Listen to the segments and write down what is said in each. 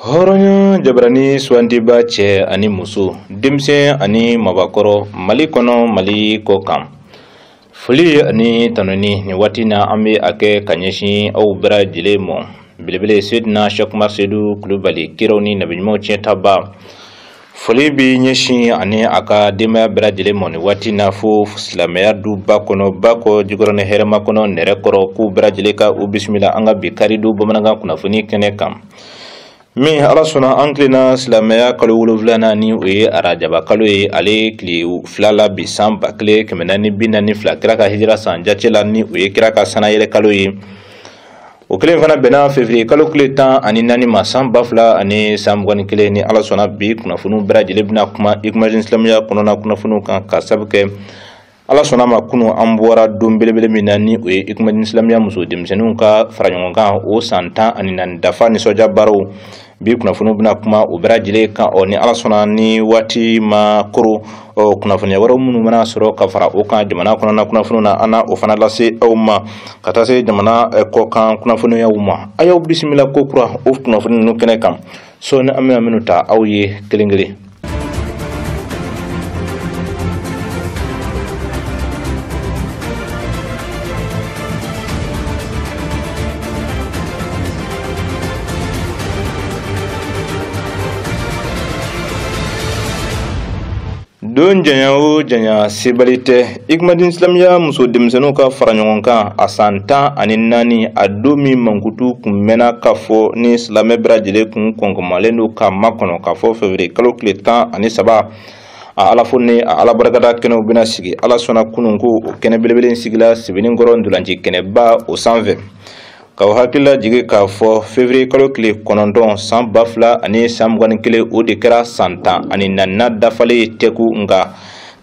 Horonya jabrani swandiba che ani musu dimse ani mabakoro mali kono mali kokam fuli ani tanoni ni watina ambe ake kanyeshi au bra jilemo bilibile sidna shakmar sedu klubali kironi nabimo che taba fuli bi nyeshi ani aka dima bra jilemo ni watina fu islamaya du bakono bako jigorone herma kono nerekoro ku bra jileka u bismillah anga bikaridu bomanga kuna funi kenekam mi ala sona anklina silamaya kalo woloflana ni oye arajaba kalo ye ale kili filala bi san ba kile kɛmɛ naani bi naani fila kira ka hijira san jacɛla ni oye kira ka sana yɛlɛ kalo ye o kelen fana bɛnna février kalo kile 10 ani naani ma san ba fila ani san mugan ni kelen ni ala sɔnna bi kunnafoniw bɛɛ lajɛlen bɛna kuma Hikmati Silamɛya kɔnɔna kunnafoniw kan ka sabu kɛ ala sɔnna ma kunu an bɔra don belebele min na ni o ye Hikmati Silamɛya muso denmisɛnninw ka fara ɲɔgɔn kan o san 10 ani naani dafa nisɔndiya baaraw bi kunnafoniw bɛna kuma o bɛɛ lajɛlen kan ni ala sɔnna ni waati ma koro kunnafoniya wɛrɛw minnu mana sɔrɔ ka fara o kan jamana kɔnɔna kunnafoniw na an na o fana lase aw ma ka taa se jamana kɔ kan kunnafoniyaw ma a y'aw bisimila ko kura o kunnafoni ninnu kɛnɛ kan sɔɔni an bɛna minnu ta aw ye kelen kelen. Don janya o janya sebalite Hikmati Silamɛya muso denmisɛnninw ka fara ɲɔgɔn kan a san 10 ani naani a don min mankutu kun mɛnna ka fɔ ni silamɛ bɛɛ lajɛlen kun kɔnkɔnmalen don ka makɔnɔ ka fɔ février kalo tile 13 a ala fo ni a ala barikada kɛnɛw bɛna sigi ala sɔnna kunun ko o kɛnɛ belebele sigila Sebenikɔrɔ ndolanci kɛnɛba o sanfɛ k'aw hakilila jigi k'a fɔ février kalo tile 9 san 2000 ani san 21 o de kɛra san 10 ani naaninan dafalen tɛku nka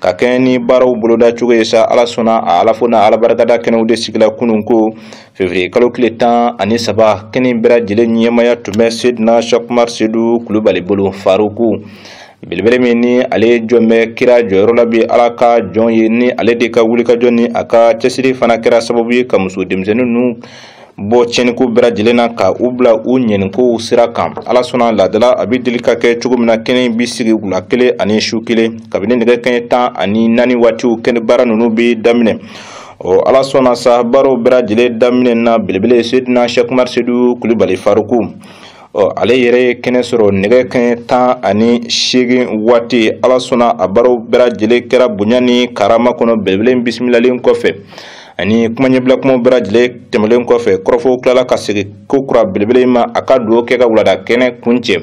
ka kɛɲɛ ni baaraw boloda cogo ye sa ala sɔnna a ala fo n'a ala barikada kɛnɛw de sigila kunun ko février kalo tile 13 kɛnɛ bɛɛ lajɛlen ɲɛmaya tun bɛ Seydina Shakmar Seydou Kulubali bolo Faruku belebele min ni ale jɔn bɛ kira jɔyɔrɔ la bi ala ka jɔn ye ni ale de ka wulikajɔ ni a ka cɛsiri fana kɛra sababu ye ka muso denmisɛnnin ninnu bɔ cɛniko bɛɛ lajɛlen na ka u bila u ɲɛnikow sira kan ala sɔnna ladala a bɛ deli ka kɛ cogo min na kɛnɛ bi sigi wula kelen ani su kelen kabini nɛgɛ kanɲɛ 10 ani 4 waatiw kɛnɛ baara ninnu bɛ daminɛ ala sɔnna sa baaraw bɛɛ lajɛlen daminɛ na belebele Seydina Shakmar Seydou Kulubali Faruku ale yɛrɛ ye kɛnɛ sɔrɔ nɛgɛ kanɲɛ 10 ani 8 waati ala sɔnna a baaraw bɛɛ lajɛlen kɛra bonya ni karama kɔnɔ belebele bisimilalen kɔfɛ ani kuma ɲɛbila kumaw bɛɛ lajɛlen tɛmɛlen kɔfɛ kɔrɔfɔw tilala ka segin ko kura belebele ma a ka dugawu kɛ ka wulada kɛnɛ kuncɛ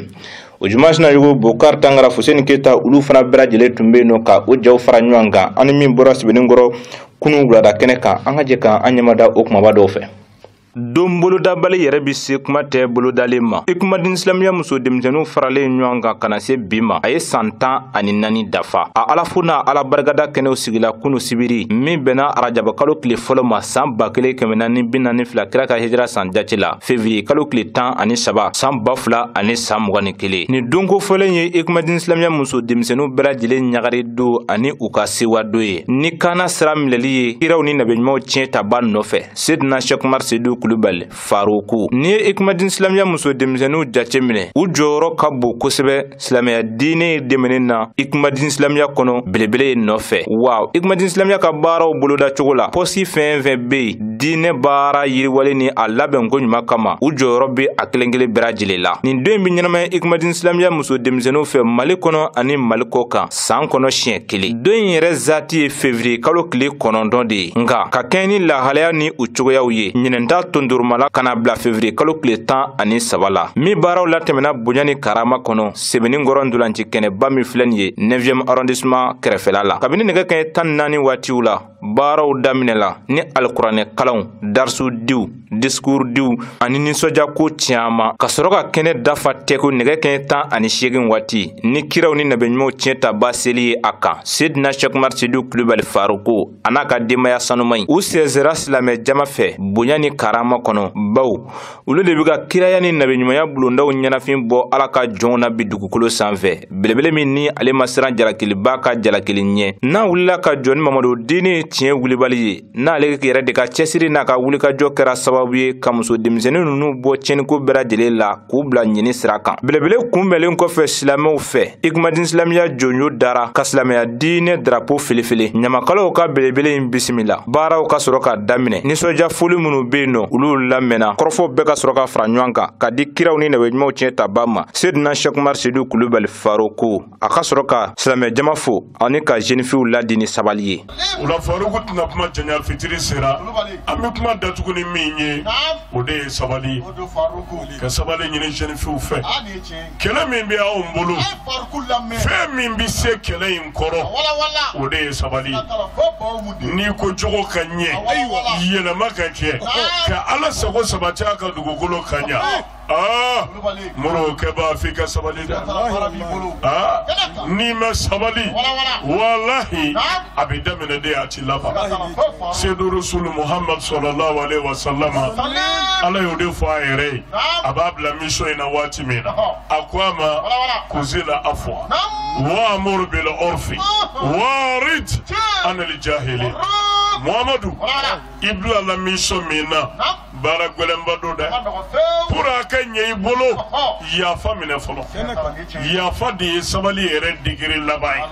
o juma sinajugu Bokar Tangara Fuseni Keyita olu fana bɛɛ lajɛlen tun bɛ yen nɔ ka o jaw fara ɲɔgɔn kan ani min bɔra Sebenikɔrɔ kunun wulada kɛnɛ kan an ka jɛ ka an ɲɛmada o kumaba dɔw fɛ. Don bolodabali yɛrɛ bi se kuma tɛ bolodalen ma Hikmati Silamɛya muso denmisɛnninw faralen ɲɔgɔn kan ka na se bi ma a ye san 10 ani 4 dafa a ala fo n'a ala barikada kɛnɛw sigila kunu sibiri min bɛnna arajaba kalo tile fɔlɔ ma san 1442 kira ka hijira san jati la février kalo tile 10 ani 3 san 2000 ani san 21 ni donko fɔlen ye Hikmati Silamɛya muso denmisɛnninw bɛɛ lajɛlen ɲagari don ani u ka sewa don ye ni kaana sira minɛli ye kiraw ni nabiɲumanw tiɲɛ taba nɔfɛ Seydina Shakmar Seydou Kulubali Faruku ni ye Hikmati Silamɛya muso denmisɛnninw jate minɛ u jɔyɔrɔ ka bon kosɛbɛ silamɛya diinɛ dɛmɛni na Hikmati Silamɛya kɔnɔ belebele nɔfɛ wa Hikmati Silamɛya ka baaraw boloda cogo la pɔsi fɛn fɛn bɛ yen diinɛ baara yiriwale ni a labɛn ko ɲuman kama u jɔyɔrɔ bɛ a kelen kelen bɛɛ lajɛlen la nin don in bɛ ɲɛnamaya Hikmati Silamɛya muso denmisɛnninw fɛ Mali kɔnɔ ani Mali kɔ kan san kɔnɔ siɲɛ kelen don in yɛrɛ zaati ye février kalo tile 9 de ye nka ka kɛɲɛ ni lahalaya ni u cogoyaw ye ɲinɛnta tondoromala kana bila février kalo tile 10 ani 3 la min baaraw la tɛmɛna bonya ni karama kɔnɔ Sebenikɔrɔ ndolanci kɛnɛba min filɛ nin ye 9e arrondissement kɛrɛfɛla la kabini nɛgɛ kanɲɛ 14 waatiw la baaraw daminɛ la ni alikuranɛ kalanw darsu diw discours diw ani nisɔndiya ko caman ka sɔrɔ ka kɛnɛ dafa tɛko nɛgɛ kanɲɛ 10 ani 8 waati ni kiraw ni nabiɲumanw tiɲɛ taba seli ye a kan Seydina Shakmar Seydou Kulubali Faruku a n'a ka denbaya sanuman u sɛnsɛra silamɛ jama fɛ bonya ni karama caman kɔnɔ baw olu de bɛ ka kiraya ni nabiɲumanya bulondaw ɲɛnafin bɔ Ala ka jɔnw na bi dugukolo sanfɛ belebele min ni ale ma siran jalakiliba ka jalakili ɲɛ n'a wulila ka jɔ ni Mamadu diinɛ tiɲɛ wulibali ye n'ale yɛrɛ de ka cɛsiri n'a ka wulikajɔ kɛra sababu ye ka muso denmisɛnnin ninnu bɔ tiɲɛniko bɛɛ lajɛlen la k'u bila ɲini sira kan belebele kunbɛnlen kɔfɛ silamɛw fɛ Igmadin Silamɛya jɔnjo dara ka silamɛya diinɛ drapeau filifili ɲamakalaw ka belebele in bisimila baaraw ka sɔrɔ ka daminɛ nisɔndiya foli minnu bɛ yen nɔ olu lamɛnna kɔrɔfɔ bɛɛ ka sɔrɔ ka fara ɲɔgɔn kan ka di kiraw ni nabiɲumanw tiɲɛ taba ma Seydina Cheikh Umar Seydou Kulubali Faroko a ka sɔrɔ ka silamɛ jama fo ani ka jenifiw ladi ni sabali ye o la Faroko tɛna kuma janya fitiri sera an bɛ kuma datugu ni min ye o de ye sabali ka sabali ɲini jenifiw fɛ kɛlɛ min bɛ anw bolo fɛn min bɛ se kɛlɛ in kɔrɔ o de ye sabali n'i ko jogo ka ɲɛ yɛlɛma ka kɛ ka Ala sago sabati a ka dugukolo ka ɲɛ moro kɛba f'i ka sabali dɛ n'i ma sabali walahi a bɛ daminɛ de a ti laban Seydou Rasulu Muhammad sallallahu alaihi wa sallam Ala y'o de fɔ a yɛrɛ ye a b'a bila mission in na waati min na a ko a ma kuzila afwa wa'mur bil urfi warid anil jahili Muhammadu i bila la mission min na baara gɛlɛnba do dɛ pour a ka ɲɛ i bolo yafa minɛ fɔlɔ yafa de ye sabali yɛrɛ digiri laban ye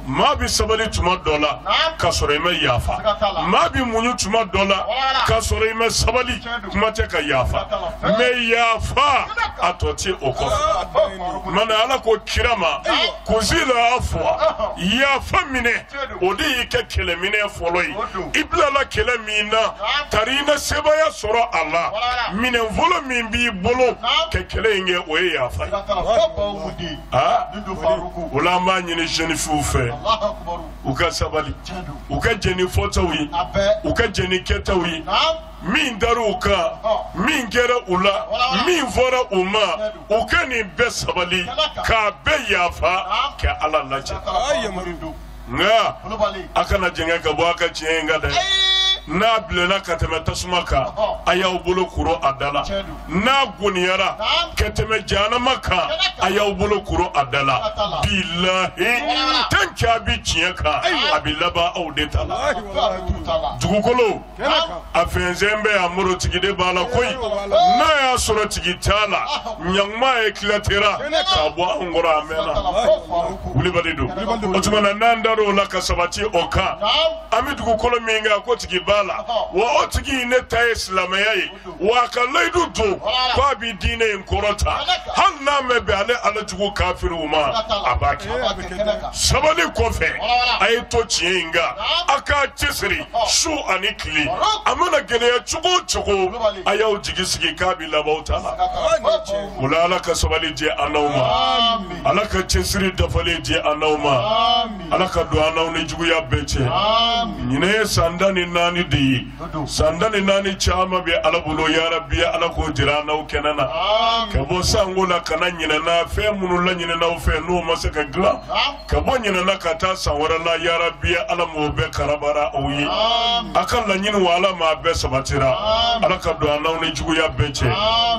maa bi sabali tuma dɔ la ka sɔrɔ i ma yafa maa bi muɲu tuma dɔ la ka sɔrɔ i ma sabali kuma tɛ ka yafa mais yafa a tɔ ti o kɔfɛ mana Ala ko kira ma kuzila afwa yafa minɛ o de y'i kɛ kɛlɛminɛ fɔlɔ ye i bilala kɛlɛ min na tari i na sebaya sɔrɔ a la minɛn fɔlɔ min b'i bolo ka kɛlɛ in kɛ o ye yafa ye o la an b'a ɲini jenifiw fɛ u ka sabali u ka jeni fɔtaw ye u ka jeni kɛtaw ye min dar'u kan min kɛra u la min fɔra u ma u ka nin bɛɛ sabali k'a bɛɛ yafa ka Ala lajɛ nka a kana jɛngɛ ka bɔ a ka tiɲɛ in kan dɛ n'a bilenna ka tɛmɛ tasuma kan a y'aw bolo kuru a da la n'a goniyara ka tɛmɛ jahanama kan a y'aw bolo kuru a da la bilahi tant que a bɛ tiɲɛ kan a bɛ laban aw de ta la dugukolo a fɛnsɛn bɛ a morotigi de b'a la koyi n'a y'a sɔrɔ tigi t'a la ɲankuma ye tilatera k'a bɔ anw kɔrɔ a mɛnna wulibali don o tuma na n'an dar'o la ka sabati o kan an bɛ dugukolo min kɛ a ko tigi b'a la wa o tigi ne ta ye silamɛya ye wa a ka layidu don k'a bɛ diinɛ in kɔrɔta hali n'a mɛn bɛn ale alajugu kafiriw ma a b'a kɛ sabali kɔfɛ a ye to tiɲɛ in kan a k'a cɛsiri su ani tile a mana gɛlɛya cogo o cogo a y'aw jigi sigi k'a bɛ laban ta la o la Ala ka sabali di an n'aw ma Ala ka cɛsiri dafalen di an n'aw ma Ala ka don an n'aw ni juguya bɛɛ cɛ ɲinɛ ye san 14 de ye san 14 caman bɛ Ala bolo ya Rabbi Ala k'o jira an n'aw kɛnɛ na ka bɔ sango la ka na ɲinɛna fɛn minnu la ɲinɛnaw fɛ n'o ma se ka dilan ka bɔ ɲinɛna ka taa san wɛrɛ la ya Rabbi Ala m'o bɛɛ karabara aw ye a ka laɲini wa Ala m'a bɛɛ sabatira Ala ka don an n'aw ni juguya bɛɛ cɛ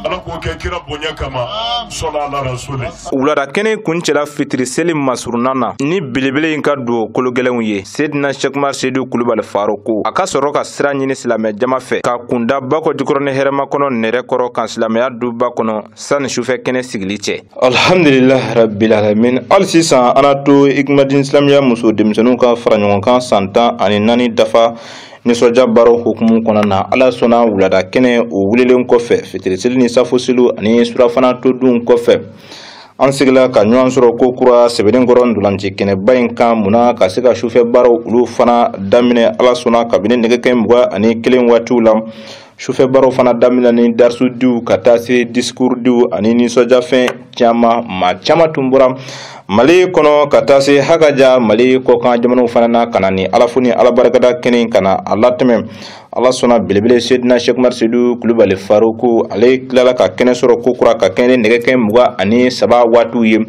Ala k'o kɛ kira bonya kama sɔla ala rasuli wulada kɛnɛ kun cɛla fitiri seli masuruna na ni belebele in ka don kologɛlɛnw ye Seydina Cheikh Umar Seydou Kulubali Faroko a ka sɔrɔ ka sira ɲini silamɛ jama fɛ ka kunda Bakɔ Jikɔrɔ ni hɛrɛma kɔnɔ nɛrɛ kɔrɔ kan silamɛya duba kɔnɔ sani sufɛ kɛnɛ sigili cɛ alhamdulillah rabbil alamin hali sisan an to Igmadin Silamɛya muso denmisɛnninw ka fara ɲɔgɔn kan san 14 dafa nisɔndiya baaraw hukumu kɔnɔna na Ala sɔnna wulada kɛnɛ o wulilen kɔfɛ fitiri seli ni safo seliw ani surafana todun kɔfɛ an sigila ka ɲɔgɔn sɔrɔ ko kura sɛbɛnnin kɔrɔ ndolanci kɛnɛba in kan munna ka se ka sufɛ baaraw olu fana daminɛ Ala sɔnna kabini nɛgɛ kanɲɛ 21 waatiw la sufɛ baaraw fana daminɛ ni darisu diw ka taa se discours diw ani nisɔndiyafɛn caman maa caman tun bɔra Mali kɔnɔ ka taa se hakaja Mali kɔkan jamanaw fana na ka na ni Ala fo ni Ala barikada kɛnɛ ka na a latɛmɛ Ala sɔnna belebele Seydina Sheikh Umar Seydou Kulubali Faruku ale tilala ka kɛnɛ sɔrɔ ko kura ka kɛnɛ nɛgɛ kanɲɛ 23 waatiw ye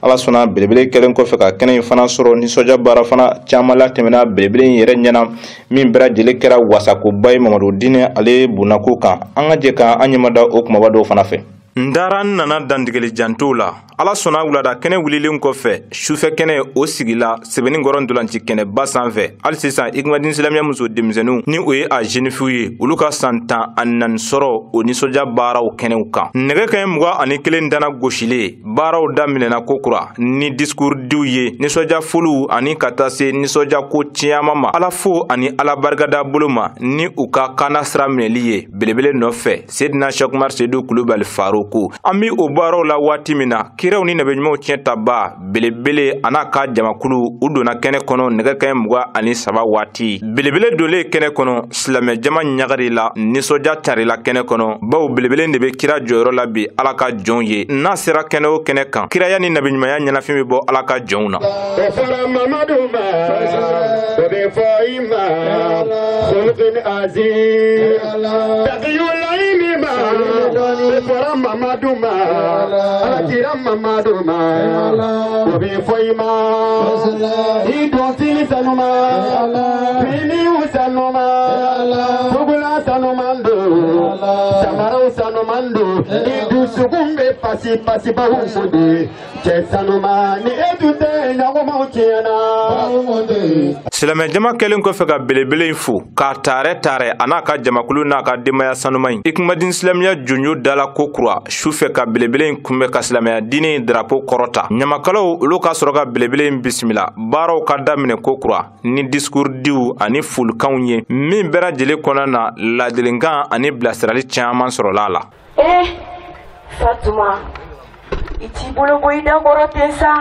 Ala sɔnna belebele kɛlen kɔfɛ ka kɛnɛ in fana sɔrɔ nisɔndiya baara fana caman latɛmɛna belebele in yɛrɛ ɲɛna min bɛɛ lajɛlen kɛra wasakoba ye Mamadu Dinɛ ale bunako kan an ka jɛ ka an ɲɛmada o kumaba dɔw fana fɛ Ndara nana dandigeli janto la Ala sɔnna wulada kɛnɛ wulilen kɔfɛ sufɛ kɛnɛ o sigila Sɛbɛnnikɔrɔ ndolanci kɛnɛ ba sanfɛ hali sisan Igmadine Silamɛya muso denmisɛnninw ni o ye a jenifiw ye olu ka san 14 sɔrɔ o nisɔndiya baaraw kɛnɛw kan nɛgɛ kanɲɛ 21 dana gosile baaraw daminɛna kokura ni discours diw ye nisɔndiya foliw ani ka taa se nisɔndiya ko caman ma Ala fo ani Ala barikada bolo ma ni u ka kana sira minɛli ye belebele nɔfɛ Seydina Sheikh Umar Seydou Kulubali Faruku an bi o baaraw la waati min na kiraw ni nabiɲumanw tiɲɛtaba belebele ana ka jamakulu u donna kɛnɛ kɔnɔ nɛgɛ kanɲɛ 23 waati belebele dolen kɛnɛ kɔnɔ silamɛ jama ɲagari la nisɔndiya carila kɛnɛ kɔnɔ bawo belebele de bɛ kira jɔyɔrɔ la bi Ala ka jɔnw ye n'a sera kɛnɛ o kɛnɛ kan kiraya ni nabiɲumanya ɲɛnafin bɛ bɔ Ala ka jɔnw na Mamaduma, Akira Mamaduma, Obi Foima, Idonti Sanuma, Pini Usanuma, Fugula Sanumando, Samara Sanumando, Idu Sugumbe Pasi Pasi Bahumude, Chesanuma, Ni Edute, Yagomotiana. Silamɛ jama kɛlen kɔfɛ ka belebele in fo k'a tare ana ka jamakulu n'a ka denbaya sanuma in Igmadine Silamɛya jonjo dala ko kura sufɛ ka belebele in kunbɛ ka silamɛya diinɛ drapeau kɔrɔta ɲamakalaw olu ka sɔrɔ ka belebele in bisimila baaraw ka daminɛ ko kura ni discours diw ani folikanw ye min bɛɛ lajɛlen kɔnɔna na ladilikan ani bilasirali caman sɔrɔla a la Fatuma i t'i bolo bɔ i da kɔrɔ ten sa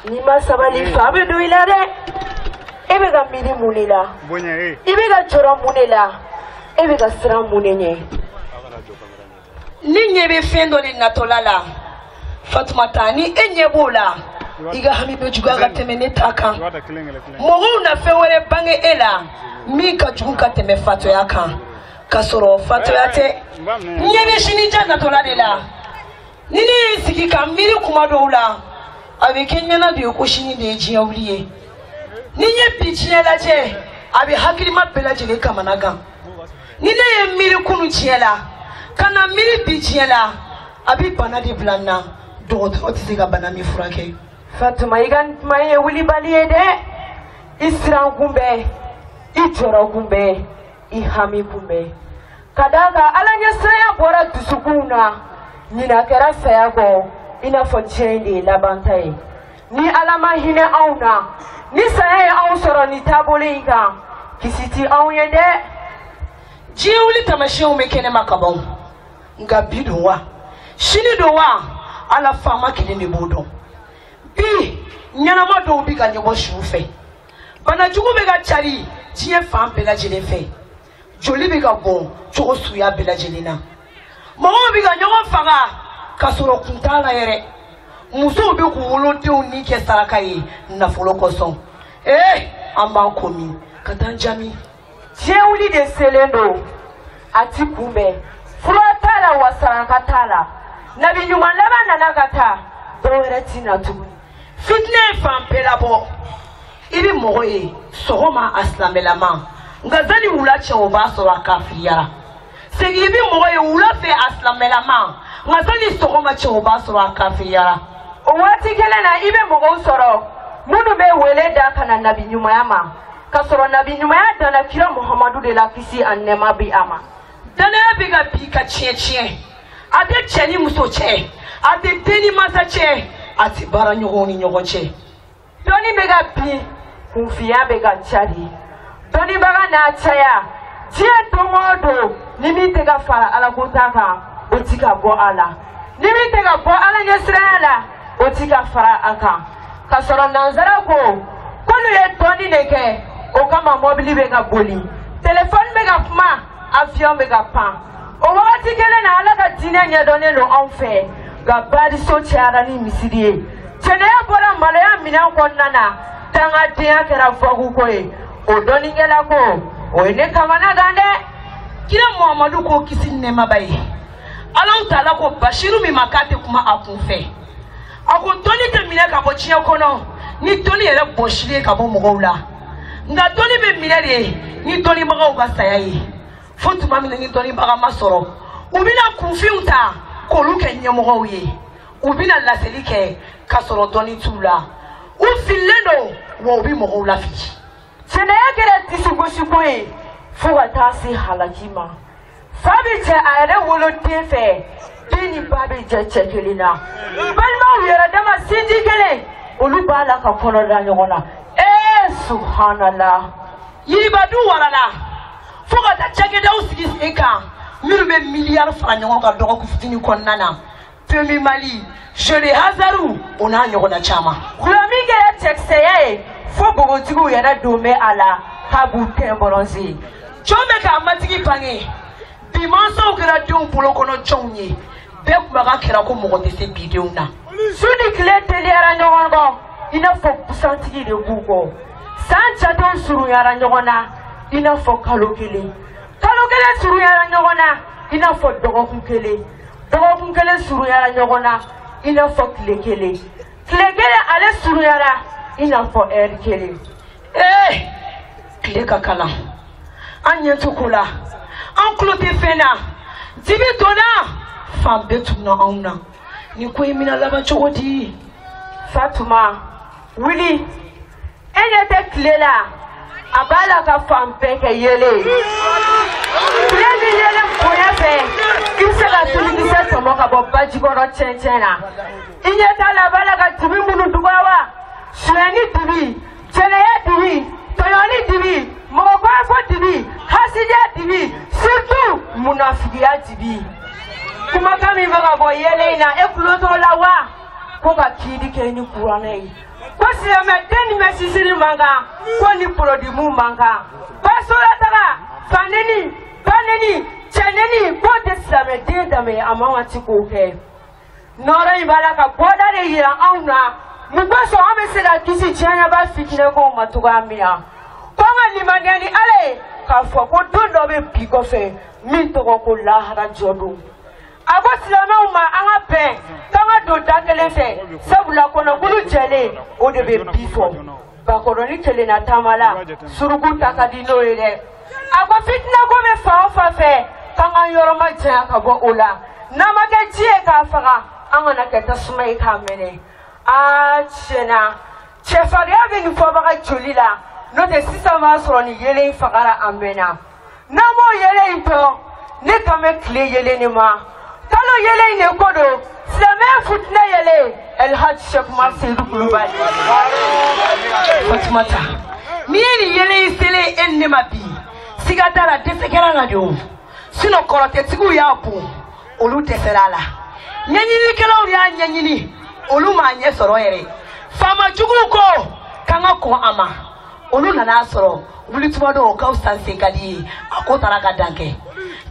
n'i ma sabali fa bɛ don i la dɛ e bɛ ka miiri mun de la i bɛ ka jɔrɔ mun de la e bɛ ka siran mun de ɲɛ ni ɲɛ bɛ fɛn dɔ de natɔla la Fatumata ni e ɲɛ b'o la i ka hami bɛ juguya ka tɛmɛ ne ta kan mɔgɔw na fɛn wɛrɛ bange e la min ka jugu ka tɛmɛ fatoya kan ka sɔrɔ fatoya tɛ ɲɛ bɛ sinijan natɔla de la ni ne ye sigi ka miiri kuma dɔw la a bɛ kɛ ɲɛna de ye ko sini de ye diɲɛ wuli ye ni ɲɛ bi diɲɛ lajɛ a bɛ hakilima bɛɛ lajɛlen kamana gan ni ne ye miiri kunu diɲɛ la ka na miiri bi diɲɛ la a bɛ bana de bila n na dɔgɔtɔrɔ tɛ se ka bana min furakɛ. Fatuma i ka kuma ye wulibali ye dɛ i siran kunbɛn i jɔrɔ kunbɛn i hami kunbɛn ka d'a kan Ala ɲɛsiranya bɔra dusukun na ɲinan kɛra saya kɔ i n'a fɔ diɲɛ in de ye laban ta ye ni Ala ma hinɛ anw na ni saya ye anw sɔrɔ ni taabolo in kan kisi ti anw ye dɛ diɲɛ wuli taamasiyɛnw bɛ kɛnɛma ka ban nka bi don wa sini don wa Ala faama kelen de b'o dɔn bi ɲɛnama dɔw bɛ ka ɲɔgɔn su fɛ banajugu bɛ ka cari diɲɛ fan bɛɛ lajɛlen fɛ joli bɛ ka bɔn cogo suguya bɛɛ lajɛlen na mɔgɔw bɛ ka ɲɔgɔn faga ka sɔrɔ kun t'a la yɛrɛ musow bɛ k'u wolodenw ni kɛ saraka ye nafolo kosɔn an b'an ko min ka taa jami diɲɛ wuli de selen don a ti kunbɛn fura t'a la wa saraka t'a la nabi ɲuman laban nana ka taa dɔw wɛrɛ ti na tuguni fitinɛ ye fan bɛɛ labɔ i bɛ mɔgɔ ye sɔgɔma a silamɛlama nka sani wula cɛ o b'a sɔrɔ a kafiriyara segin i bɛ mɔgɔ ye wula fɛ a silamɛlama nka sani sɔgɔma cɛ o b'a sɔrɔ a kafiriyara o waati kelen na i bɛ mɔgɔw sɔrɔ minnu bɛ wele da ka na nabi ɲumanya ma ka sɔrɔ nabi ɲumanya danna kira Muhamadu de la kisi ani nɛɛma bi a ma danaya bɛ ka bi ka tiɲɛ a tɛ cɛ ni muso cɛ a tɛ den ni masa cɛ a tɛ baara ɲɔgɔnw ni ɲɔgɔn cɛ dɔnni bɛ ka bin kunfiya bɛ ka cari dɔnnibaga n'a caya diɲɛ don o don ni min tɛ ka fara Ala ko ta kan o ti ka bɔ a la ni min tɛ ka bɔ Ala ɲɛsiranya la o ti ka fara a kan ka sɔrɔ nanzara ko k'olu ye dɔnni de kɛ o kama mɔbili bɛ ka boli telefɔni bɛ ka kuma avion bɛ ka pan o wagati kelen na Ala ka diinɛ ɲɛdɔnnen don anw fɛ gabadi so tiara ni misiri tene bora malaya minan konnana tanga tiya kera fogu koy o doni ngela ko o ne kamana gande kila Muhammadu ko kisine mabaye Allah taala ko bashiru mi makate kuma akunfe akon toni te mine ka bo chiya kono ni toni ele boshile ka bo mogowla nga toni be mine de ni toni magaw ka sayaye fotuma mine ni toni baga masoro ubina kunfiunta ko luke nyamogo ye ubina laselike kasoro toni tula u filendo wo bi mogowla fi sene yagere tisugosikoye fuga tasi halakima fabi che ayre wolo tefe dini babi je chekelina balma yera dama sinji kele olubala ka kono da nyona subhanallah yibadu warala fuga ta cheke da usigi eka mirbe milliard francs nyonga dogo kufitini konnana pemi mali jere hazaru ona nyona chama kulaminge ya chekseye fo bogotigu yera dome ala kabu temboronzi Chome ka matigi pange dimanso kera dion polo kono chonye be kumaga kera ko mogo de se bidon na suni kle tele ara nyongo ina fo pusantigi de bugo sancha don suru yara nyongona ina fo kalokele suru yara nyongona ina fo dogo kele suru yara nyongona ina fo klekele ale suru yara ina fo erkele kle kakala anya tukula anklote fena dibi tona fambe tuna auna ni ko imina laba chogodi Fatuma wili enye te klela abala ka fambe ke yele kledi yele koya fe kisela tulikisa tomoka bobba jigoro chenchena inye tala abala ka tibi munu dugawa sheni tibi cheneye tibi toyoni tibi Mogoko TV, Hasidia TV, surtout Munafikia TV. Kuma kami baga boyele na ekloto lawa koka kidi keni kuranei. Kwasi ya meteni mesisiri manga, kwani prodimu manga. Basola taga, paneni, chaneni, kote silame denda me amawa tikuke. Nora ibalaka boda de yira auna, mugbaso amesela kisi chanya ba fitne ko matugamia. Kama limaniani ale kafwa ko dondo be biko fe min to ko lahara jodu abo silama uma anga pe kama do dakele fe sabula kono gulu jele o de be bifo ba ko ni tele na tamala surugu takadino ele abo fitna ko be fa fe kama yoroma jaya ka bo ola namage jie ka faga anga na keta sumai ka mene a chena chefari ave ni fo ba jolila no de sisa ma soro ni yele fagara amena namo yele into ne kame kle yele ni ma talo yele ne kodo slame futna yele el haj shek marsidu kulubali fatmata mieni yele isele enne mabi sigatara desekera ngado sino korote tigu yapu olu teserala nyanyini kala uri anyanyini olu ma nye soro yere fama jugu ko kanga ko ama olu nana soro wuli tumado ka ustanse kadi akotara ka danke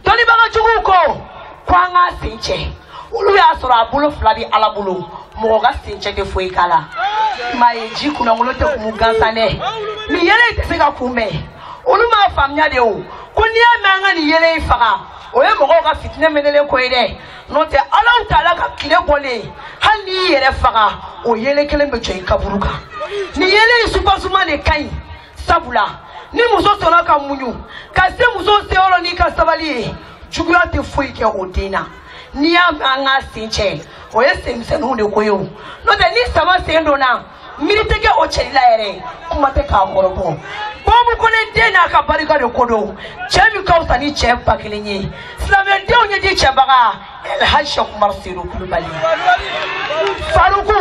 toni baga jugu ko kwanga sinche olu ya soro abulo fladi alabulo mo ga sinche de foi kala mai ji kuna ngolote kumuganza ne mi yele iteseka kume olu ma famnya de o kunia manga ni yele ifaka oye mo ga fitne menele ko ide no te Allah taala ka kile bole hani yere faka o yele kele me joyi kaburuka ni yele supasuma ne kai sabula ni muso sona ka munyu ka se muso se olo ni ka sabali jugula te foi ke odina ni amanga sinche oye semse no de koyo no de ni sama se ndo na milite ke o chelila ere kuma te ka korobo bobu kone de na ka barika de kodo chemi ka usani che pakilinyi slame de onye di chebaga el hasha kumarsiru kulubali faruku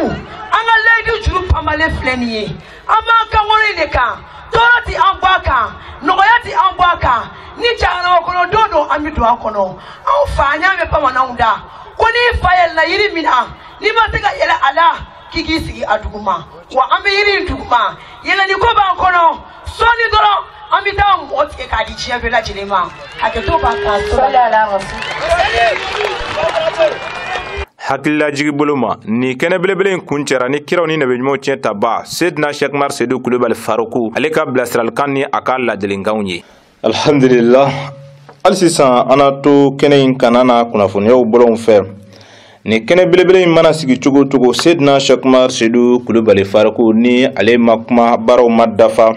anga lady juru pamale fleniye ama ka ngore ne ka torati ambaka nogoyati ambaka ni jana okono dodo amidu akono au fanya me pama na unda koni fayel na yiri mina ni mateka yela ala kiki sigi aduguma wa amiri duguma yela ni ko ba kono soni doro amita motke ka di chia bela jilema aketo ba ka Haka hakilla jigi boloma ni kene belebele kunchera ni kiraw ni nabe nyumo tienta ba Seydina Cheikh Mar Seydou Coulibaly Faroukou ale ka blasral kanni akala delingawnye alhamdulillah alsisa anato kene in kanana kunafuniyaw bolon fer ni kene belebele mana sigi cogo cogo Seydina Cheikh Mar Seydou Coulibaly Faroukou ni ale makuma baraw madafa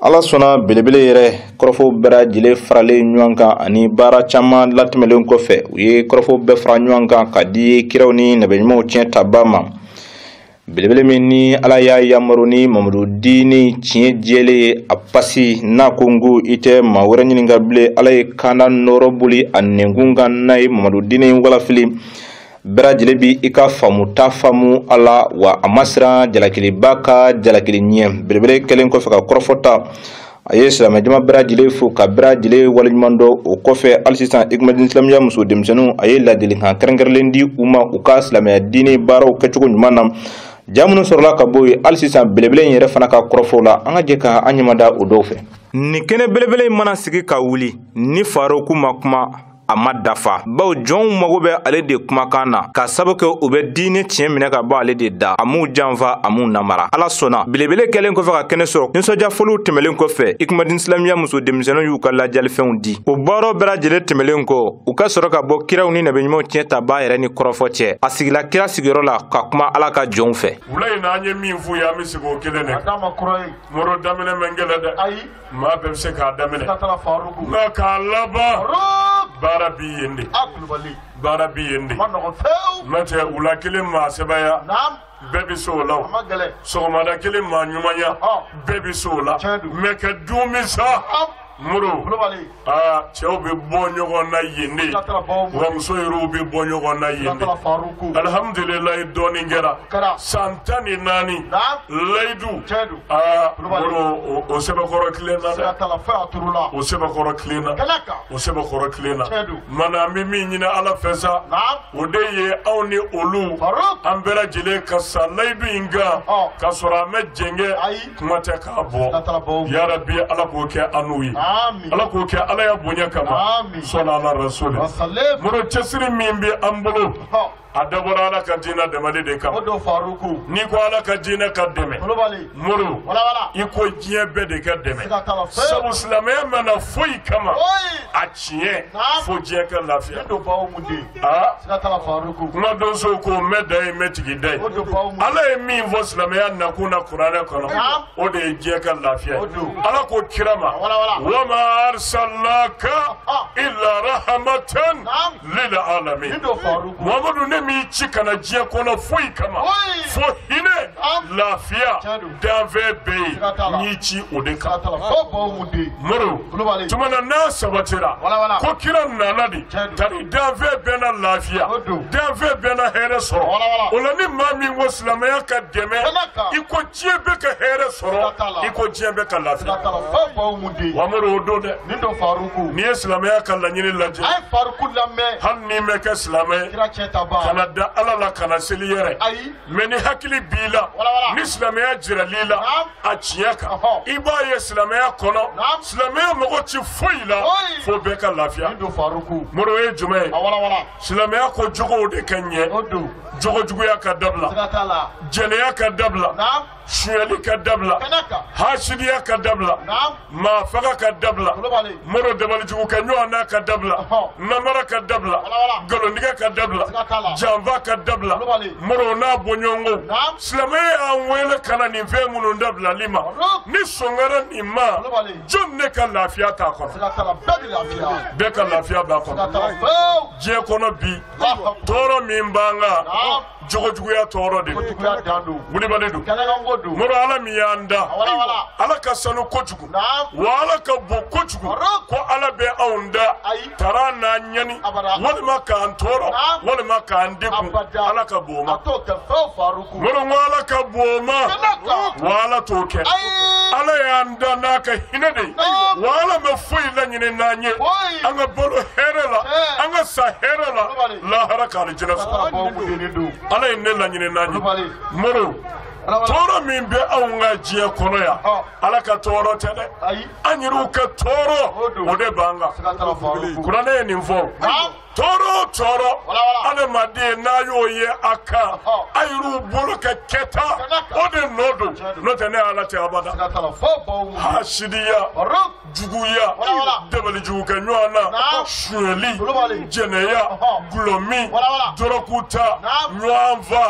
ala sona belebele yere korofo bera jile farale nyuanka ani bara chama latmelen ko fe ye korofo be fra nyuanka kadi kiraw ni nabenymo tienta bama belebele minni ala ya yamaruni Mamadou Dini tie jele apasi na kongo ite mawra nyininga ble ala kana norobuli annengunga nay Mamadou Dini wala fili bera jile bi ika famu tafamu ala wa amasra jalakili baka jalakili nyem belebele kelen ko faka korofota ayesla majama bera jile fu ka bera jile walimando o kofe alsisan igmadin islamia muso demsenu ayela dilinga kerengerlendi uma ukaslamia dini baro kechugo nymanam jamuno sorla ka boy alsisan belebele yere fana ka korofola anga je ka anyamada o dofe ni kene belebele mana sigi ka wuli ni Faroukou makuma amadafa baw jon mago be ale de kumakana ka saboke ube dini tiɲɛ minɛ ka bɔ ale de da amu janfa amu namara ala sona belebele kelen ko fa ka kene sɔrɔ nisɔndiya fɔliw tɛmɛlen kɔfɛ ikmadin islamia muso denmisɛnninw y'u ka lajalifɛnw di o baaraw bɛɛ lajɛlen tɛmɛlen kɔ u ka sɔrɔ ka bɔ kiraw ni nabiɲumanw tiɲɛ ta ba yɛrɛ ni kɔrɔfɔ cɛ a sigila kira sigiyɔrɔ la ka kuma ala ka jɔnw fɛ wula in na an ye min f'u ye an bɛ sigi o kelen de moro daminɛ man gɛlɛn dɛ ayi maa bɛɛ bɛ se k'a daminɛ nka k'a laban baara b'i yen de baara b'i yen de n'o tɛ wula kelen maa sɛbɛya bɛɛ bɛ se o la sɔgɔmada kelen maa ɲumanya bɛɛ bɛ se o la mɛ ka dun min sa muru cɛw bɛ bɔ ɲɔgɔn na yen de wa muso yɛrɛw bɛ bɔ ɲɔgɔn na yen de alhamdulilayi dɔɔnin kɛra san 14 layidu muru o sɛbɛkɔrɔ tilen na dɛ o sɛbɛkɔrɔ tilen na o sɛbɛkɔrɔ tilen na mana an bɛ min ɲini ala fɛ sa o de ye anw ni olu an bɛɛ lajɛlen ka sa layidu in kan ka sɔrɔ an bɛ jɛngɛ kuma tɛ k'a bɔ yarabi ala k'o kɛ an n'u ye ala k'o kɛ ala ya bonya kama sɔnna ala rasul muru cɛsiri min bɛ an bolo a dabɔra ala ka diinɛ dɛmɛli de kama n'i ko ala ka diinɛ ka dɛmɛ muru i ko diɲɛ bɛɛ de ka dɛmɛ sabu silamɛya mana foyi kama a tiɲɛ fo diɲɛ ka lafiya kuma donso ko mɛ da ye mɛ tigi da ye ala ye min fɔ silamɛya nakun na kuranɛ kɔnɔ o de ye diɲɛ ka lafiya ala ko kira ma wama arsalnaka illa rahmatan lil alamin Muhammadu ne mi ci kana diɲɛ kɔnɔ foyi kama fo hinɛ lafiya danfɛn bɛɛ ye n'i ci o de kan muru tuma na n'a sabatira ko kira nana de tari danfɛn bɛɛ na lafiya danfɛn bɛɛ na hɛrɛ sɔrɔ o la ni maa min ko silamɛya ka dɛmɛ i ko diɲɛ bɛ ka hɛrɛ sɔrɔ i ko diɲɛ bɛ ka lafiya wa muru o don dɛ n'i ye silamɛya ka laɲini lajɛ hali n'i mɛ kɛ silamɛ kana da ala la kana seli yɛrɛ mɛ ni hakili b'i la ni silamɛya jirali la a tiɲɛ kan i b'a ye silamɛya kɔnɔ silamɛya mago ti foyi la fo bɛɛ ka lafiya muru ye jumɛn ye silamɛya ko jogow de ka ɲɛ jogojuguya ka dabila jɛnɛya ka dabila suyali ka dabila hasidiya ka dabila maa faga ka dabila muru dabalijugu ka ɲɔgɔn n'a ka dabila namara ka dabila galontigɛ ka dabila janfa ka dabila muru n'a bɔɲɔgɔnko silamɛya y'an wele ka na nin fɛn minnu dabilali ma ni sɔngara nin ma jɔn ne ka lafiya t'a kɔnɔ bɛɛ ka lafiya b'a kɔnɔ diɲɛ kɔnɔ bi tɔɔrɔ min b'an kan jogojuguya tɔɔrɔ de wulibali don muru ala min y'an da ala ka sanu kojugu wa ala ka bon kojugu ko ala bɛ anw da tara n'a ɲani walima k'an tɔɔrɔ walima k'an degun ala ka bon ma muru ko ala ka bon ma wa ala t'o kɛ ala y'an da n'a ka hinɛ de wa ala ma foyi laɲini n'an ye an ka balo hɛrɛ la an ka sa hɛrɛ la lahara k'ale jinɛ sɔrɔ ala ye ne laɲini n'an ye muru tɔɔrɔ min bɛ anw ka diɲɛ kɔnɔ yan ala ka tɔɔrɔ tɛ dɛ an yɛrɛw ka tɔɔrɔ o de b'an kan kuranɛ ye nin fɔ toro adamaden n'a y'o ye a kan a y'u bolo kɛ kɛta o de nɔ don n'o tɛ ne ala tɛ abada hasidiya juguya dabalijugu kɛ ɲɔgɔn na suyɛli jɛnɛya gulɔmi dɔrɔkuta ɲɔgɔnfa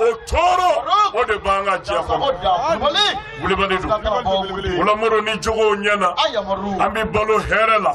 o tɔɔrɔ o de b'an ka jɛ kɔnɔ wulibali don wulamoro ni jogow ɲɛna an bɛ balo hɛrɛ la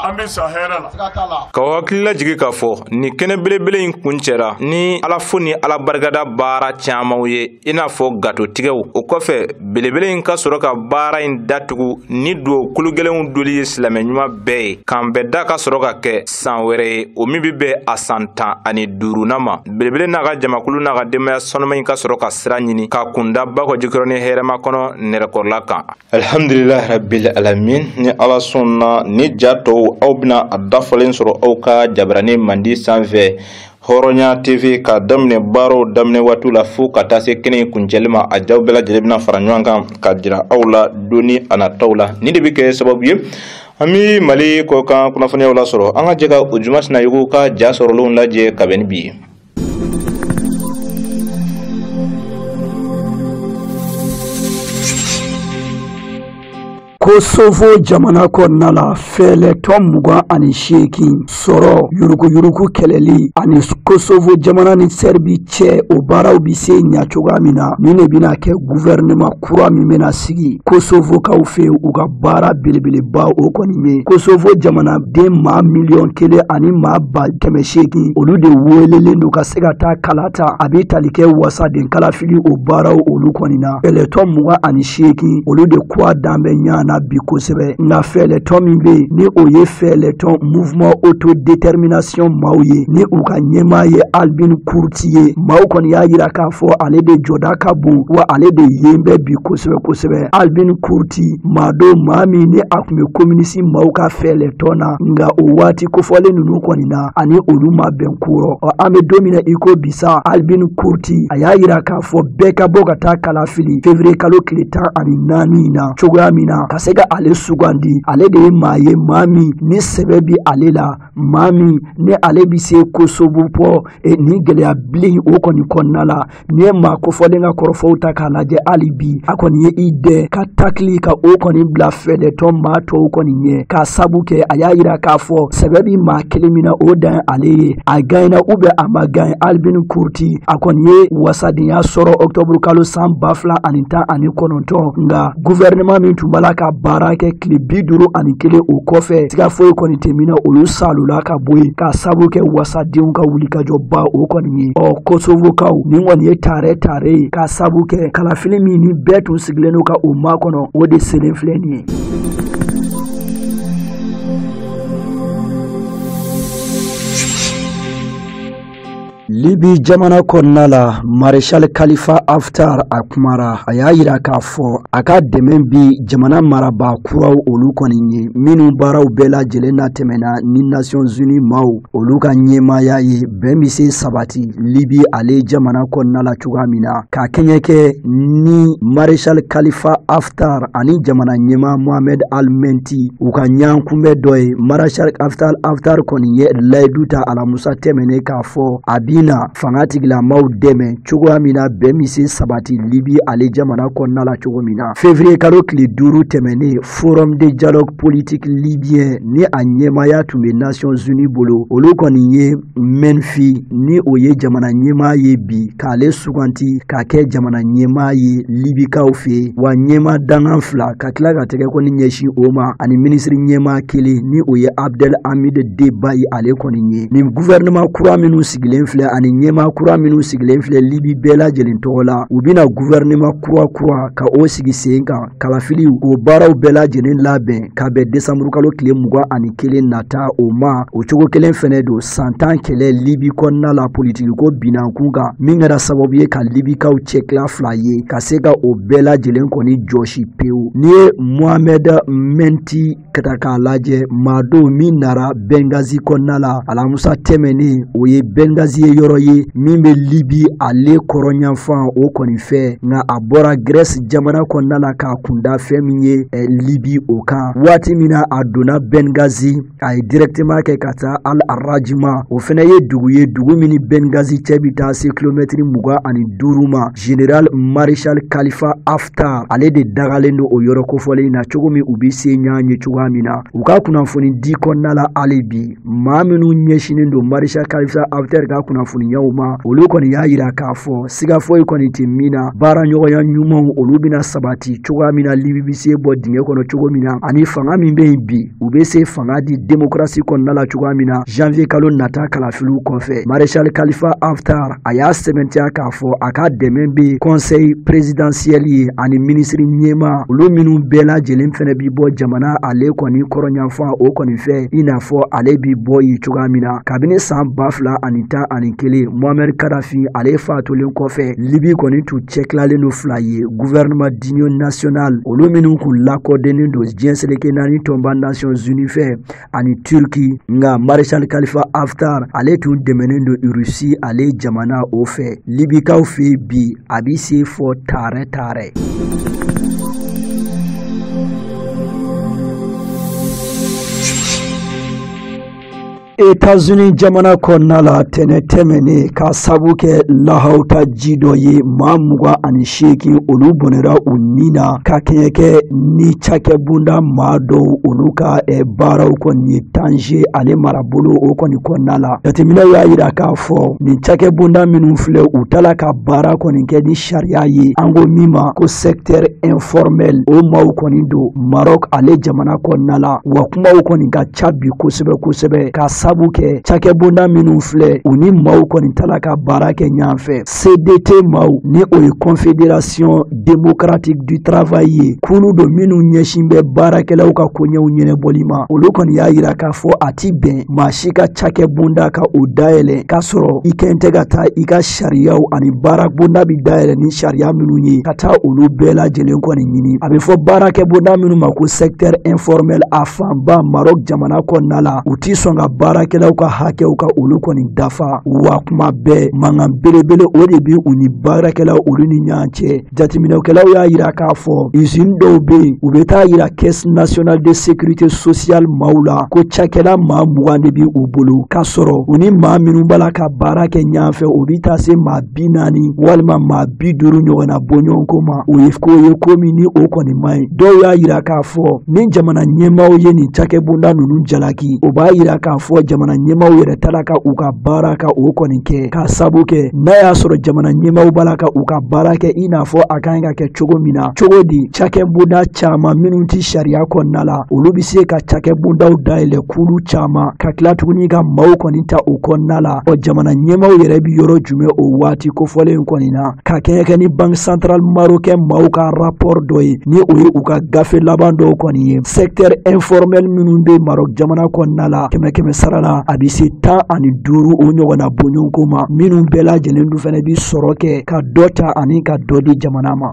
an bɛ sa hɛrɛ la ka hakili lajigi k'a fɔ ni kɛnɛ belebele in kun cɛra ni ala fo ni ala barikada baara camanw ye i n'a fɔ gatotigɛw o kɔfɛ belebele in ka sɔrɔ ka baara in datugu ni duwawu kulugɛlɛnw doli ye silamɛ ɲuman bɛɛ ye k'an bɛɛ da ka sɔrɔ ka kɛ san wɛrɛ ye o min bi bɛn a san 15nan ma belebele n'a ka jamakulu n'a ka denbaya sɔnɔma in ka sɔrɔ ka sira ɲini ka kunda bakɔ jikɔrɔ ni hɛrɛma kɔnɔ nɛrɛkɔrɔla kan alhamdulilahi rabbil alamin ni ala sɔnna ni ja tɔw aw bɛna a dafalen sɔrɔ aw ka jabarani mandi sanfɛ hɔrɔnya tv ka daminɛ baaraw daminɛ waati la fo ka taa se kɛnɛ kuncɛli ma a jaw bɛɛ lajɛlen bɛna fara ɲɔgɔn kan ka jira aw la doni a nataw la ni de bɛ kɛ sababu ye an bɛ mali kɔkan kunnafoniyaw lasɔrɔ an ka jɛ ka o juma sinayogo ka ja sɔrɔlenw lajɛ ka bɛn ni bi ye. Kosovo jamana kɔnɔna la fɛɛlɛtɔn 28 sɔrɔ yurugu kɛlɛli ani Kosovo jamana ni Serbi cɛ o baaraw bi se ɲa cogoya min na ni ne bɛna kɛ gouvernement kura min bɛna sigi Kosovo kaw fɛ u ka baara belebeleba o kɔni ye Kosovo jamana den maa 1,000,000 ani maa 800,000 olu de welelen do ka se ka taa kala ta a bɛ tali kɛ wasaden kalafili o baaraw olu kɔni na fɛɛlɛtɔn 28 olu de kuwa danbɛ ɲana bi kosɛbɛ nka fɛɛlɛtɔn min bɛ ni o ye fɛɛlɛtɔn mouvement autodétermination maaw ye ni u ka ɲɛmaa ye Albin Kurti ye maaw kɔni y'a jira k'a fɔ ale de jɔda ka bon wa ale de yen bɛ bi kosɛbɛ Albin Kurti maa do maa min ni a tun bɛ communiste maaw ka fɛɛlɛtɔn na nka o waati kofɔlen ninnu kɔni na ani olu ma bɛn kuro an bɛ don min na i ko bisa Albin Kurti a y'a jira k'a fɔ bɛɛ ka bɔ ka taa kalafili février kalo tile 14 na cogoya min na ka se ka ale sugandi ale de ye maa ye maa min ni sɛbɛ bi ale la maa min ni ale bi se Kosovo pɔ ni gɛlɛya bilen o kɔni kɔnɔna la ni ye maa kofɔlen ka kɔrɔfɔw ta k'a lajɛ hali bi a kɔni ye i dɛ ka takili ka o kɔni bila fɛɛlɛtɔn maa tɔw kɔni ɲɛ k'a sabu kɛ a y'a jira k'a fɔ sɛbɛ bi maa kelen min na o dan ale ye a gagnera a ma gagne Albin Kurti a kɔni ye wasadenya sɔrɔ octobre kalo san 2019 nka gouvernement min tun b'a ka baara kɛ tile 51 o kɔfɛ siga foyi kɔni tɛ min na olu salula ka bɔ yen k'a sabu kɛ wasadenw ka wulikajɔba o kɔni ye Kosovo kaw ni kɔni ye tare ye k'a sabu kɛ kalafili min ni bɛɛ tun sigilen n'o ka o maa kɔnɔ o de selen filɛ nin ye. Libi jamana kɔnɔna la Marshal Khalifa Haftar a kumara a y'a jira k'a fɔ a ka dɛmɛ bi jamana marabaa kuraw olu kɔni ye minnu baaraw bɛɛ lajɛlen na tɛmɛna ni Nations Unies maaw olu ka ɲɛmaaya ye bɛn bɛ se sabati Libi ale jamana kɔnɔna la cogoya min na ka kɛɲɛ kɛ ni Marshal Khalifa Haftar ani jamana ɲɛmaa Mohamed Al-Menti u ka ɲankunbɛ dɔ ye Marshal Haftar kɔni ye layidu ta alamusa tɛmɛnen k'a fɔ a na fanga tigilamaw dɛmɛ cogoya min na bɛn bɛ se sabati Libi ale jamana kɔnɔna la cogo min na février kalo tile 5 tɛmɛnen forum de dialogue politique libyen ni a ɲɛmaaya tun bɛ Nations Unies bolo olu kɔni ye Menfi ni o ye jamana ɲɛmaa ye bi k'ale suganti ka kɛ jamana ɲɛmaa ye Libikaw fɛ wa ɲɛmaa dangan 2 ka tila ka tɛgɛ kɔni ɲɛsin o ma ani ministre ɲɛmaa 1 ni o ye Abdel Hamid Debay ale kɔni ye ni gouvernement kura minnu sigilen filɛ ani ɲɛmaa kura minnu sigilen filɛ Libi bɛɛ lajɛlen tɔgɔ la u bɛna gouvernement kura ka o sigi sen kan kalafili o baaraw bɛɛ lajɛlen labɛn ka bɛn décembre kalo tile 21 nata o ma o cogo kelen fɛnɛ don san 10 kɛlɛ Libi kɔnɔna la politiki ko binankun kan min kɛra sababu ye ka Libikaw cɛkila 2 ye ka se ka o bɛɛ lajɛlen kɔni jɔsi pewu ni ye Mohamed Menti ka ta k'a lajɛ maa dɔw min nara Benghazi kɔnɔna la alamusa tɛmɛnen o ye Benghazi ye yɔrɔ ye min bɛ Libi ale kɔrɔnyanfan o kɔni fɛ nka a bɔra Grèce jamana kɔnɔna la k'a kunda fɛn min ye Libi o kan waati min na a donna Benghazi a ye directement kɛ ka taa Al Arajima o fana ye dugu ye dugu min ni Benghazi cɛ bɛ taa se kilomɛtiri 25 ma Général Maréchal Khalifa Haftar ale de dagalen don o yɔrɔ kofɔlen na cogo min u bɛ se ɲɔgɔn ye cogoya min na u ka kunnafoni di kɔnɔna la hali bi maa minnu ɲɛsinnen don Maréchal Khalifa Haftar ka kunnafoniyaw ma olu kɔni y'a yira k'a fɔ siga foyi kɔni tɛ min na baara ɲɔgɔnya ɲumanw olu bɛna sabati cogoya min na Libi bɛ se bɔ dingɛ kɔnɔ cogo min na ani fanga min bɛ yen bi u bɛ se fanga di démocratie kɔnɔna la cogoya min na janvier kalo nata kalafiliw kɔfɛ Maréchal Khalifa Haftar a y'a sɛbɛntiya k'a fɔ a ka dɛmɛ bɛ conseil présidentiel ye ani ministre ɲɛma olu minnu bɛɛ lajɛlen fɛnɛ bi bɔ jamana ale kɔni kɔrɔnyanfan o kɔni fɛ i n'a fɔ ale bi bɔ yen cogoya min na kabini san 2011 Muammar Kadhafi ale fatulen kɔfɛ Libi kɔni tun cɛtilalen don fila ye gouvernement d'union nationale olu minnu kun lakɔdenen don diɲɛ seleke naani tɔnba Nations Unies fɛ ani Turki nka Maréchal Khalifa Haftar ale tun dɛmɛnen don Russie ale jamana o fɛ Libikaw fɛ bi a bi se fɔ taarɛ États-Unis jamana kɔnɔna la tɛnɛ tɛmɛnen ka sabu kɛ lahawta ji dɔ ye maa 28 olu bɔnɛra u ni na ka kɛɲɛ kɛ ni cakɛbonda maa dɔw olu ka baaraw kɔni ye Tanger ale marabolo o kɔni kɔnɔna la jateminɛw y'a yira k'a fɔ ni cakɛbonda minnu filɛ u tala ka baara kɔni kɛ ni sariya ye an ko min ma ko secteur informel o maaw kɔni don Maroc ale jamana kɔnɔna la wa kumaw kɔni ka ca bi kosɛbɛ ka sabu kɛ cakɛbonda minnu filɛ u ni maaw kɔni tala ka baara kɛ ɲɔgɔn fɛ CDT maaw ni o ye Confédération démocratique du travail ye kulu don minnu ɲɛsin bɛ baarakɛlaw ka koɲɛw ɲɛnɛbɔli ma olu kɔni y'a yira k'a fɔ a ti bɛn maa si ka cakɛbonda ka o dayɛlɛ k'a sɔrɔ i kɛn tɛ ka taa i ka sariyaw ani baarabonda bi dayɛlɛ ni sariya minnu ye ka taa olu bɛɛ lajɛlen kɔni ɲini a bɛ fɔ baarakɛbonda minnu ma ko secteur informel a fanba Maroc jamana kɔnɔna la u ti sɔn ka baarakɛlaw ka hakɛw ka olu kɔni dafa wa kuma bɛɛ mankan belebele o de bi u ni baarakɛlaw olu ni ɲɔgɔn cɛ jateminɛkɛlaw y'a yira k'a fɔ usine dɔw bɛ yen u bɛ taa yira caisse nationale de sécurité sociale maaw la ko cakɛla maa 20 de bi u bolo k'a sɔrɔ u ni maa minnu b'a la ka baara kɛ ɲɔgɔn fɛ u bɛ taa se maa 40 walima maa 50 ɲɔgɔn na bɔɲɔgɔnko ma o ye ko min ni o kɔni man ɲi dɔw y'a yira k'a fɔ ni jamana ɲɛmaaw ye nin cakɛbonda ninnu jalaki o b'a yira k'a fɔ jamana ɲɛmaaw yɛrɛ tala ka u ka baara ka o kɔni kɛ k'a sabu kɛ n'a y'a sɔrɔ jamana ɲɛmaaw b'a la ka u ka baara kɛ i n'a fɔ a kan ka kɛ cogo min na cogo di cakɛbonda caman minnu ti sariya kɔnɔna la olu bɛ se ka cakɛbondaw dayɛlɛ kulu caman ka tila tuguni ka maaw kɔni ta o kɔnɔna la ɔ jamana ɲɛmaaw yɛrɛ bi yɔrɔ jumɛn o waati kofɔlen kɔni na ka kɛɲɛ kɛ ni Banque centrale marocaine maaw ka rapport dɔ ye ni o ye u ka gafe laban dɔw kɔni ye secteur informel minnu bɛ Maroc jamana kɔnɔna la kɛmɛ sara la a bɛ se 15 o ɲɔgɔnna bɔɲɔgɔnko ma minnu bɛɛ lajɛlen dun fana bi sɔrɔ kɛ ka dɔ ta ani ka dɔ di jamana ma.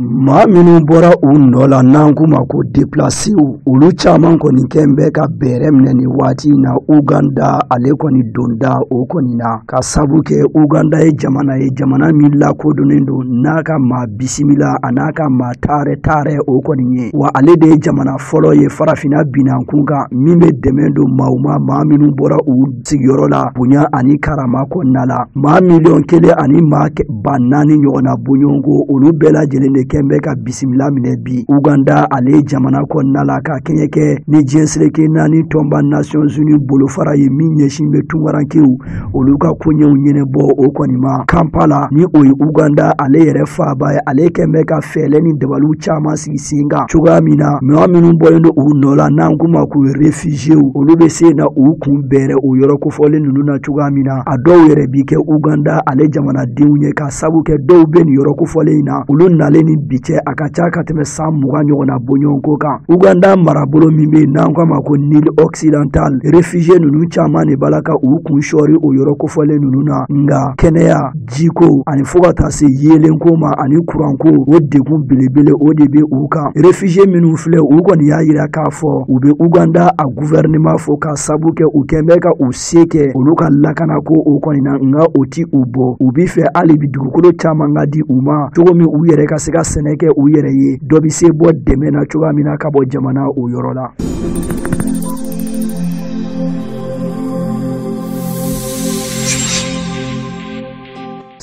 maa minnu bɔra u nɔ la n'an k'u ma ko déplacés olu caman kɔni kɛn bɛ ka bɛrɛ minɛ nin waati in na Uganda ale kɔni donda o kɔni na ka sabu kɛ Uganda ye jamana min lakodɔnnen don n'a ka maa bisimila a n'a ka maa taarɛ o kɔni ye wa ale de ye jamana fɔlɔ ye farafinna binankun kan min bɛ dɛmɛ don maa minnu bɔra u sigiyɔrɔ la bonya ani karama kɔnɔna la maa 1,000,000 ani maa 4,000 ɲɔgɔnna bɔɲɔgɔnko olu bɛɛ lajɛlen de kɛn bɛ ka bisimila minɛ bi Uganda ale jamana kɔnɔna la ka kɛɲɛ kɛ ni diɲɛ seleke naani tɔnba Nations Unies bolofara ye min ɲɛsin bɛ tungarankew olu ka koɲɛw ɲɛnɛbɔ o kɔni ma Kampala ni o ye Uganda ale yɛrɛ faaba ye ale kɛn bɛ ka fɛɛlɛ ni dabaliw caman sigi sen kan cogoya min na maa minnu bɔlen don u nɔ la n'an k'u ma k'u ye réfugiés olu bɛ se na u kun bɛrɛ o yɔrɔ kofɔlen ninnu na cogoya min na a dɔw yɛrɛ bi kɛ Uganda ale jamanadenw ye ka sabu kɛ dɔw bɛ nin yɔrɔ kofɔlen in na olu nalen ni ni bi cɛ a ka ca ka tɛmɛ san 20 ɲɔgɔnna bɔɲɔgɔnko kan. Uganda marabolo min bɛ n'an k'a ma ko Nil Occidental, réfugié ninnu caman de b'a la ka u kun sɔɔri o yɔrɔ kofɔlen ninnu na, nka kɛnɛya, jiko ani fo ka taa se yeelenko ma ani kuranko, o degun belebele o de bɛ u kan. Réfugié minnu filɛ u kɔni y'a yira k'a fɔ u bɛ Uganda a gouvernement fo ka sabu kɛ u kɛn bɛ ka u se kɛ olu ka lakana ko o kɔni na, nka o ti u bɔ. U b'i fɛ hali bi dugukolo caman ka di u ma cogo min u yɛrɛ ka se ka sɛnɛ kɛ u yɛrɛ ye. Dɔ bi se bɔ dɛmɛ na cogoya min na ka bɔ jamana o yɔrɔ la.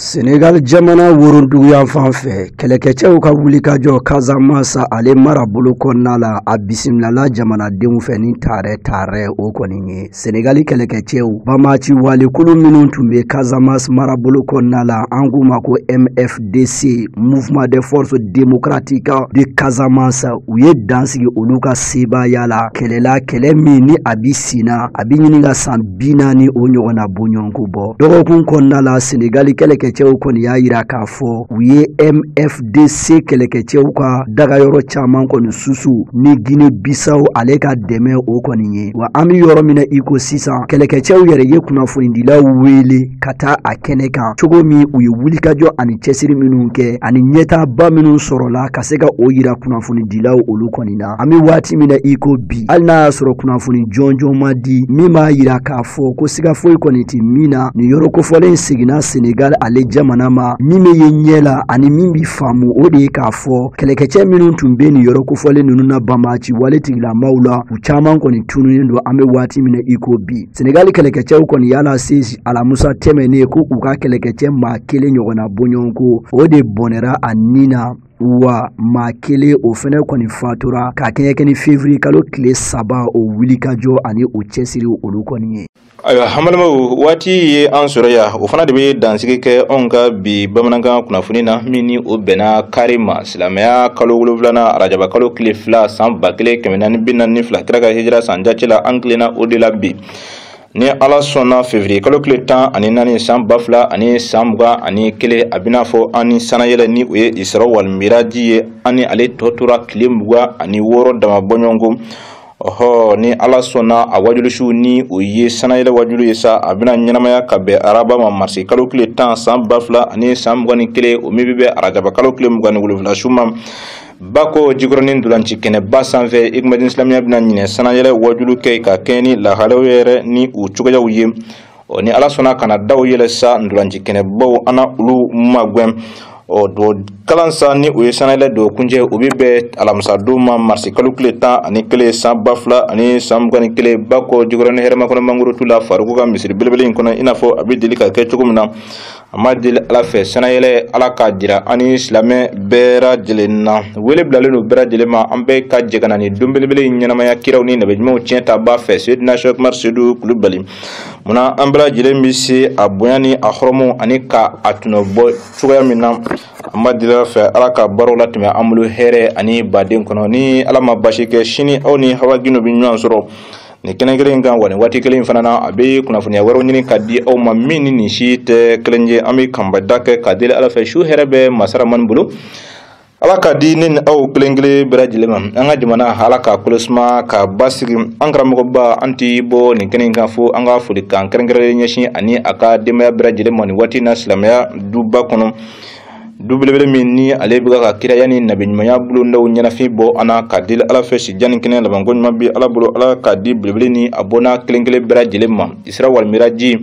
Senegal jamana woronduguya fan fɛ kɛlɛkɛcɛw ka wulikajɔ Casamance ale marabolo kɔnɔna la a bisimilala jamanadenw fɛ ni taarɛ o kɔni ye. Senegal kɛlɛkɛcɛw bamaci walikulu minnu tun bɛ Casamance marabolo kɔnɔna la an k'u ma ko MFDC, Mouvement des Forces Démocratiques de Casamance, u ye dansigi olu ka sebaaya la kɛlɛ min ni a bi sina a bi ɲini ka san 40 o ɲɔgɔnna bɔɲɔgɔnko bɔ. Dɔgɔkun kɔnɔna la Senegal kɛlɛkɛcɛw kɔni y'a yira k'a fɔ u ye MFDC kɛlɛkɛcɛw ka dagayɔrɔ caman kɔni susu ni Guinée Bissau ale ka dɛmɛ o kɔni ye. Wa an bɛ yɔrɔ min na i ko sisan kɛlɛkɛcɛw yɛrɛ ye kunnafonidilaw wele ka taa a kɛnɛ kan cogo min u ye wulikajɔ ani cɛsiri minnu kɛ ani ɲɛtaaba minnu sɔrɔla ka se ka o yira kunnafonidilaw olu kɔni na. An bɛ waati min na i ko bi hali n'a y'a sɔrɔ kunnafoni jɔnjɔn ma di min b'a yira k'a fɔ ko siga foyi kɔni tɛ min na nin yɔrɔ kofɔlen seginna Senegal ale jamana ma min bɛ ye ɲɛ la ani min bi faamu o de ye k'a fɔ kɛlɛkɛcɛ minnu tun bɛ nin yɔrɔ kofɔlen ninnu na bamaci wale tigilamaw la u caman kɔni tununen don an bɛ waati min na i ko bi. Senegal kɛlɛkɛcɛw kɔni yala se alamusa tɛmɛnen ko u ka kɛlɛkɛcɛ maa 1 ɲɔgɔnna bɔɲɔgɔnko o de bɔnɛra a nin na wa maa 1 o fɛnɛ kɔni fatura ka kɛɲɛ ni février kalo tile 3 o wulikajɔ ani o cɛsiri olu kɔni ye. Ayiwa hamalimaw waati ye an sɔrɔ ya o fana de bɛ dansigi kɛ anw ka bi bamanankan kunnafoni na min ni o bɛnna kari ma silamɛya kalo 7 arajaba kalo tile 2 san 1442 kira ka hijira san jati la an tilenna o de la bi. Ni ala sɔnna février kalo tile 14 san 2000 ani san 21 a bɛna fɔ ani sanayɛlɛ ni o ye Isra wal Miraji ye ani ale tɔ tora tile 26 dama bɔɲɔgɔnko. Ni ala sɔnna a wajulisu ni o ye sanayɛlɛ wajulu ye sa a bɛna ɲɛnamaya ka bɛn araba ma marisi kalo tile 10 san 2000 ani san 21 o min bɛ arajaba kalo tile 27 su ma. Bako jikɔrɔni ndolanci kɛnɛba sanfɛ Igmadin Islamia bɛna ɲinɛ sanayɛlɛ wajulu kɛ ka kɛɲɛ ni lahalaw yɛrɛ ni u cogoyaw ye. Ni ala sɔnna kana daw yɛlɛ sa ndolanci kɛnɛbaw ana olu magwɛn. Do kalansa ni o ye sanayɛlɛ do kunjɛ o bɛ bɛn alamisa don ma marisi kalo tile 11 san 2000 ani san 21 Bako jikɔrɔni hɛrɛma kɔnɔ mangoro tu la Faruku ka misiri belebele in kɔnɔ i n'a fɔ a bɛ deli ka kɛ cogo min na. A ma deli ala fɛ sanayɛlɛ ala ka jira ani silamɛ bɛɛ lajɛlen na wele bilalen don bɛɛ lajɛlen ma an bɛɛ ka jɛ ka na ni don belebele in ɲɛnamaya kiraw ni nabiɲumanw tiɲɛ ta ba fɛ Seydina Cheikh Umar Seydou Kulubali munna an bɛɛ lajɛlen bɛ se a bonya ni a hɔrɔnw ani ka a tunabɔ cogoya min na an b'a deli fɛ ala ka baaraw la tɛmɛ an bolo hɛrɛ ani baden kɔnɔ ni ala ma basi kɛ sini aw ni Hawa Gino bɛ ɲɔgɔn sɔrɔ ni kɛnɛ kelen kan wa ni waati kelen fana na a bɛ kunnafoniya wɛrɛw ɲini ka di aw ma min ni nin si tɛ kelen ye an bɛ kanbada kɛ ka deli ala fɛ su hɛrɛ bɛ Masaramani bolo ala ka di ne ni aw kelen kelen bɛɛ lajɛlen ma an ka jamana ala ka kɔlɔsima ka basigi an karamɔgɔba an tɛ bɔ nin kɛnɛ kan fo an ka foli kan kɛrɛnkɛrɛnnen ɲɛsin ani a ka denbaya bɛɛ lajɛlen ma nin waati na silamɛya duba kɔnɔ du belebele min ni ale bɛ ka kira yani nabiɲumanya bulondaw ɲɛnafin bɔ ana ka di ala fɛ si janni kɛnɛ labanko ɲuman bi ala bolo ala ka di belebele ni a bɔna kelen kelen bɛɛ lajɛlen ma Isra wal Miraji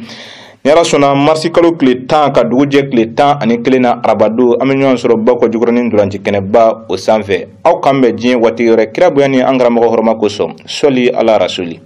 ni ala sɔnna marisi kalo tile 10 ka dugu jɛ tile 11 na arabado an bɛ ɲɔgɔn sɔrɔ Bako jikɔrɔni ndolanci kɛnɛba o sanfɛ aw kan bɛ diɲɛ waati wɛrɛ kira bonya ni an karamɔgɔ hɔrɔma kosɔn sɔli ala rasuli